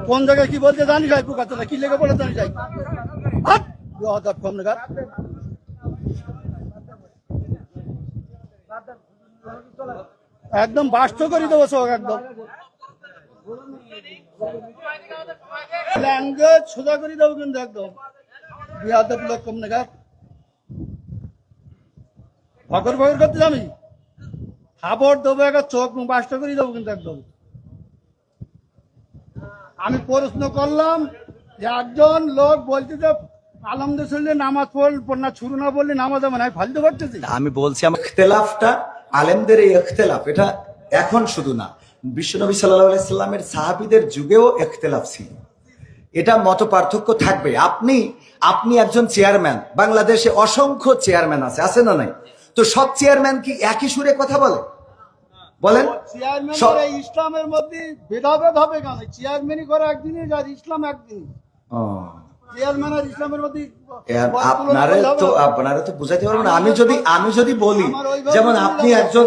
কোন জায়গায় কি বলতে জানি যাই পোকাচোরা কি লেগে বলে জানি যাই একদম বাস্ত করে দেবো সব একদম ল্যাঙ্গুয়েজ সোজা করে দেবো কিন্তু একদম বিহাদব লোক কম নাগাদ ফকর ফকর করতে আমি খাবার দেবো একটা চোখ বাস্ত করে দেবো কিন্তু একদম আমি প্রশ্ন করলাম যে একজন লোক বলতে যে আলহামদুলিল্লাহ নামাজ পড় না শুরু না বললে নামাজ হবে না ফালতু করতেছি আমি বলছি আমার ইখতিলাফটা আলেমদের এই ইখতিলাফ এটা এখন শুধু না বিশ্বনবী সাল্লাল্লাহু আলাইহি সাল্লামের সাহাবীদের যুগেও ইখতিলাফ ছিল এটা মত পার্থক্য থাকবে আপনি একজন চেয়ারম্যান বাংলাদেশে অসংখ্য চেয়ারম্যান আছে না নাই তো সব চেয়ারম্যান কি একই সুরে কথা বলেন চেয়ারম্যান ইসলামের মধ্যে ভেদাভেদ হবে কেন চেয়ারম্যানই করে একদিনই আর ইসলাম একদিন চেয়ারম্যান আর ইসলামের মধ্যে আপনারা তো বুঝাইতে পারবেন না আমি যদি বলি যেমন আপনি একজন